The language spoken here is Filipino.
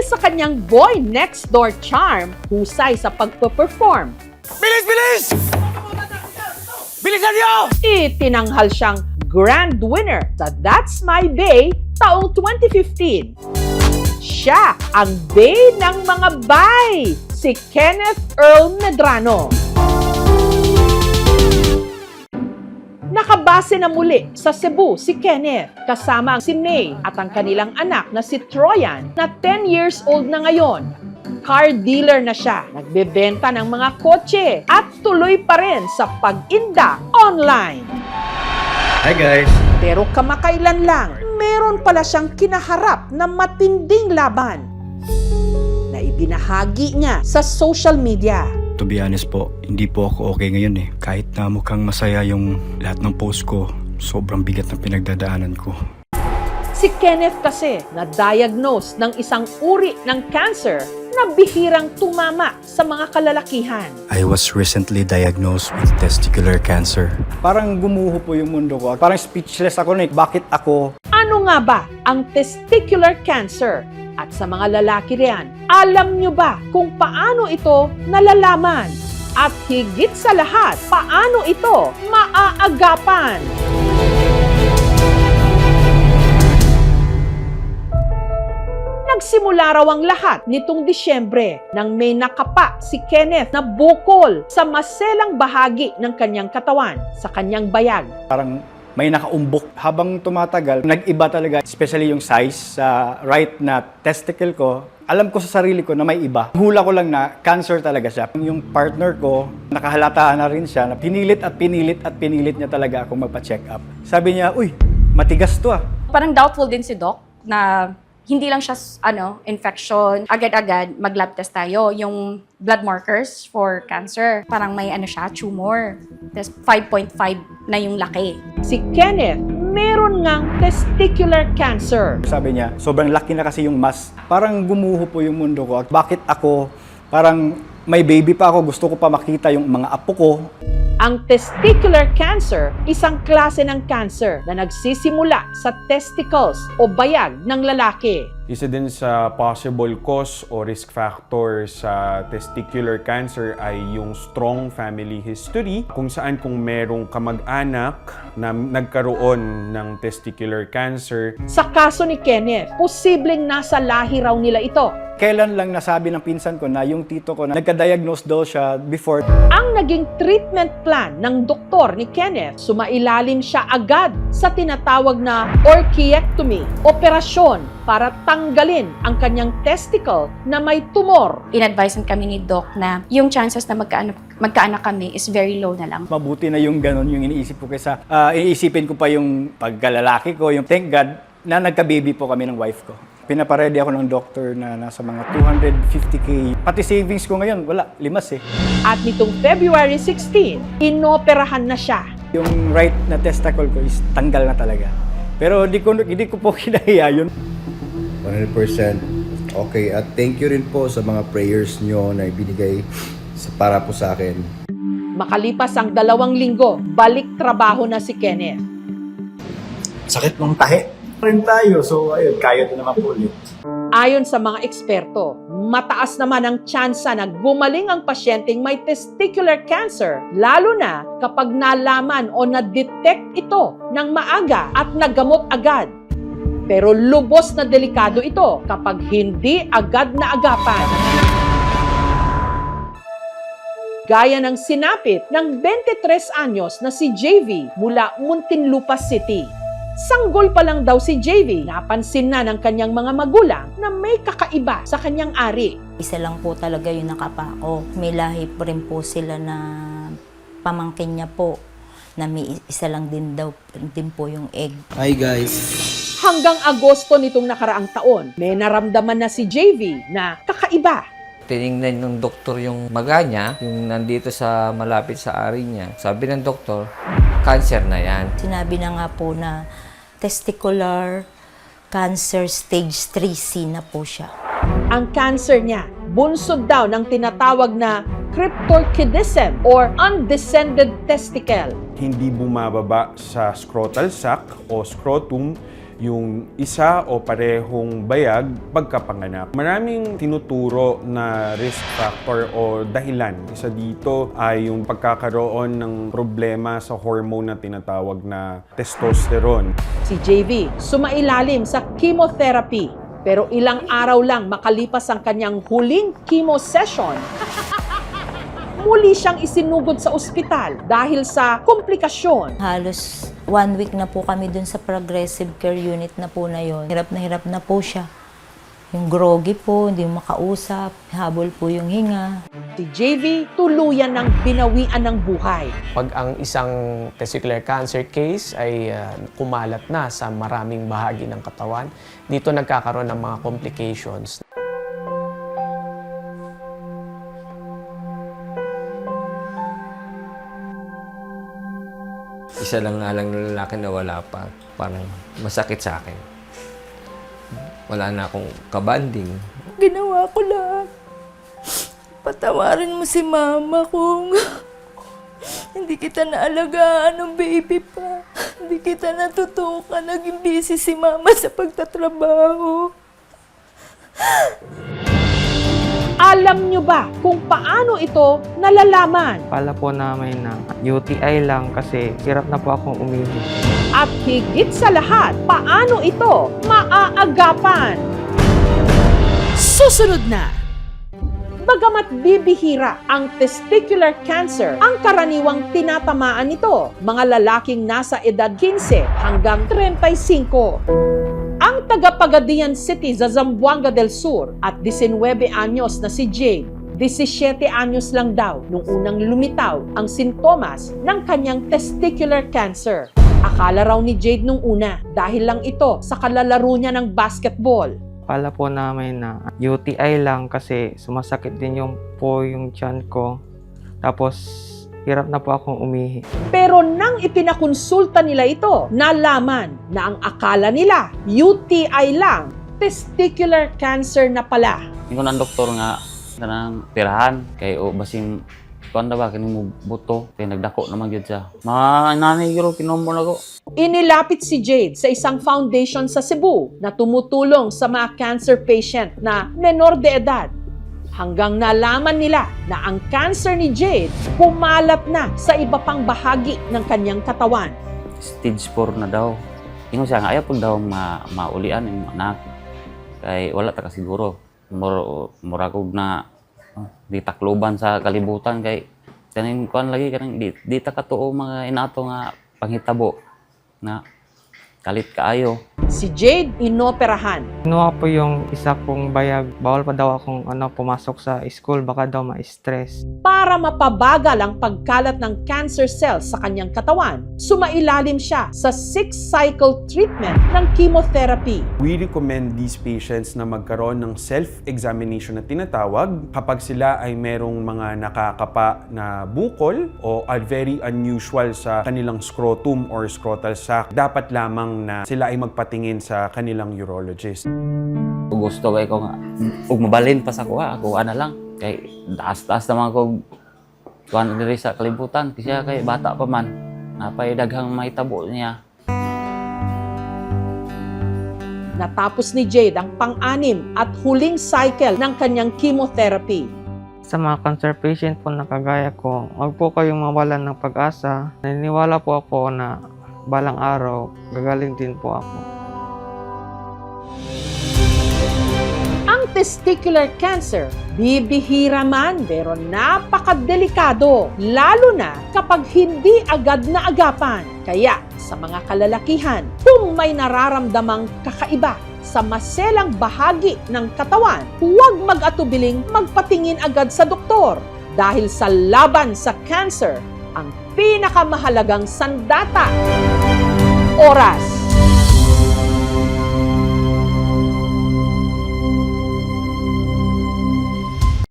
sa kanyang boy next door charm, husay sa pagpe-perform. Bilis! Bilis! Bilisan niyo! Itinanghal siyang grand winner sa That's My Bay taong 2015. Siya ang bay ng mga bay, si Kenneth Earl Medrano. Nakabase na muli sa Cebu si Kenneth kasama si May at ang kanilang anak na si Troyan na 10 years old na ngayon. Car dealer na siya, nagbebenta ng mga kotse at tuloy pa rin sa pag-inda online. Hi guys! Pero kamakailan lang, meron pala siyang kinaharap na matinding laban na ibinahagi niya sa social media. To be honest po, hindi po ako okay ngayon eh. Kahit na mukhang masaya yung lahat ng post ko, sobrang bigat ng pinagdadaanan ko. Si Kenneth kasi na-diagnose ng isang uri ng cancer na bihirang tumama sa mga kalalakihan. I was recently diagnosed with testicular cancer. Parang gumuho po yung mundo ko. Parang speechless ako na bakit ako? Ano nga ba ang testicular cancer? At sa mga lalaki riyan, alam nyo ba kung paano ito nalalaman? At higit sa lahat, paano ito maaagapan? Nagsimula raw ang lahat nitong Disyembre nang may nakapa si Kenneth na bukol sa maselang bahagi ng kanyang katawan, sa kanyang bayag. Parang may nakaumbok. Habang tumatagal, nag-iba talaga. Especially yung size sa right na testicle ko. Alam ko sa sarili ko na may iba. Hula ko lang na cancer talaga siya. Yung partner ko, nakahalata na rin siya. Na pinilit at pinilit at pinilit niya talaga ako magpa-check up. Sabi niya, uy, matigas to ah. Parang doubtful din si Doc na hindi lang siya infection. Agad-agad mag-lab test tayo. Yung blood markers for cancer. Parang may tumor. Tapos 5.5 na yung laki. Si Kenneth, meron ngang testicular cancer. Sabi niya, sobrang laki na kasi yung mass. Parang gumuho po yung mundo ko. Bakit ako? Parang may baby pa ako. Gusto ko pa makita yung mga apo ko. Ang testicular cancer, isang klase ng cancer na nagsisimula sa testicles o bayag ng lalaki. Isa din sa possible cause o risk factor sa testicular cancer ay yung strong family history, kung saan kung merong kamag-anak na nagkaroon ng testicular cancer. Sa kaso ni Kenneth, posibleng nasa lahi raw nila ito. Kailan lang nasabi ng pinsan ko na yung tito ko na nagka-diagnose daw siya before. Ang naging treatment plan ng doktor ni Kenneth, sumailalim siya agad sa tinatawag na orchiectomy, operasyon para tanggalin ang kanyang testicle na may tumor. In-advisean kami ni Doc na yung chances na magkaanak kami is very low na lang. Mabuti na yung ganun yung iniisip ko kaysa iniisipin ko pa yung pagkalalaki ko, yung thank God na nagka-baby po kami ng wife ko. Pinaparedy ako ng doctor na nasa mga 250K. Pati savings ko ngayon, wala, limas eh. At nitong February 16, inoperahan na siya. Yung right na testicle ko is tanggal na talaga. Pero hindi ko po kinahiya yun. 100% okay. At thank you rin po sa mga prayers nyo na ibinigay para po sa akin. Makalipas ang 2 linggo, balik trabaho na si Kenneth. Sakit ng tahi rin tayo. So, ayun, kaya din naman po ulit. Ayon sa mga eksperto, mataas naman ang tsansa na gumaling ang pasyenteng may testicular cancer, lalo na kapag nalaman o na-detect ito ng maaga at nagamot agad. Pero lubos na delikado ito kapag hindi agad na agapan. Gaya ng sinapit ng 23 anyos na si JV mula Muntinlupa City. Sanggol pa lang daw si JV, napansin na ng kanyang mga magulang na may kakaiba sa kanyang ari. Isa lang po talaga yung nakapako. May lahi po rin po sila na pamangkin niya po na may isa lang din daw din po yung egg. Hi guys! Hanggang Agosto nitong nakaraang taon, may naramdaman na si JV na kakaiba. Tinignan ng doktor yung maga niya, yung nandito sa malapit sa ari niya. Sabi ng doktor, cancer na yan. Sinabi na nga po na testicular cancer stage 3C na po siya. Ang cancer niya, bunsod daw ng tinatawag na cryptorchidism or undescended testicle. Hindi bumababa sa scrotal sac o scrotum yung isa o parehong bayag pagkapanganak. Maraming tinuturo na risk factor o dahilan. Isa dito ay yung pagkakaroon ng problema sa hormone na tinatawag na testosterone. Si JV sumailalim sa chemotherapy pero ilang araw lang makalipas ang kanyang huling chemo session, muli siyang isinugod sa ospital dahil sa komplikasyon. Halos 1 week na po kami dun sa progressive care unit na po na yon. Hirap na po siya. Yung groggy po, hindi makausap, habol po yung hinga. Si JV tuluyan ng binawian ng buhay. Pag ang isang testicular cancer case ay kumalat na sa maraming bahagi ng katawan, dito nagkakaroon ng mga complications. Isa lang nga lang na lalaki na wala pa. Parang masakit sa akin. Wala na akong kabanding. Ginawa ko lang. Patawarin mo si mama kung hindi kita naalagaan ng baby pa. Hindi kita natutukan. Naging busy si mama sa pagtatrabaho. Alam nyo ba kung paano ito nalalaman? Pala po namin na UTI lang kasi hirap na po akong umihi. At higit sa lahat, paano ito maaagapan? Susunod na! Bagamat bibihira ang testicular cancer, ang karaniwang tinatamaan nito, mga lalaking nasa edad 15 hanggang 35. Ang taga-Pagadian City sa Zamboanga del Sur at 19 anyos na si Jade, 17 anyos lang daw nung unang lumitaw ang sintomas ng kanyang testicular cancer. Akala raw ni Jade nung una dahil lang ito sa kalalaro niya ng basketball. Pala po namin na UTI lang kasi sumasakit din yung tiyan ko. Tapos hirap na po akong umihi. Pero nang ipinakonsulta nila ito, nalaman na ang akala nila UTI lang, testicular cancer na pala. Ingon ang doktor nga kanang tirahan kay o basing kuan ba kini mo buto kay nagdako naman gyud siya. Nanay gyud kinombo nako. Inilapit si Jade sa isang foundation sa Cebu na tumutulong sa mga cancer patient na menor de edad. Hanggang nalaman nila na ang cancer ni Jade kumalat na sa iba pang bahagi ng kanyang katawan. Stage 4 na daw. Ingon siya nga ayaw pud daw maulian yung anak. Kay wala ta kasiguro. Muragog na di takloban sa kalibutan kay kaning kuan lagi kanang di ta katuo mga inato nga panghitabo na kalit kaayo. Si Jade inoperahan. Kinuha po yung isa kong bayag. Bawal pa daw akong pumasok sa school, baka daw ma-stress. Para mapabagal ang pagkalat ng cancer cells sa kanyang katawan, sumailalim siya sa 6-cycle treatment ng chemotherapy. We recommend these patients na magkaroon ng self-examination na tinatawag kapag sila ay merong mga nakakapa na bukol o are very unusual sa kanilang scrotum or scrotal sac. Dapat lamang na sila ay magpatingin sa kanilang urologist. Gusto kay ko nga ug mabalin pa sa kuha, ako ana lang kay taas-taas naman ko kuan diri sa kalibutan kasi kay bata pa man napay daghang mahitabo niya. Natapos ni Jade ang pang-anim at huling cycle ng kanyang chemotherapy. Sa mga cancer patient po na kagaya ko, wag po kayong mawalan ng pag-asa. Naniniwala po ako na balang araw, gagaling din po ako. Ang testicular cancer, bibihira man pero napakadelikado, lalo na kapag hindi agad na agapan. Kaya sa mga kalalakihan, kung may nararamdamang kakaiba sa maselang bahagi ng katawan, huwag mag-atubiling magpatingin agad sa doktor dahil sa laban sa cancer, ang pinakamahalagang sandata, oras.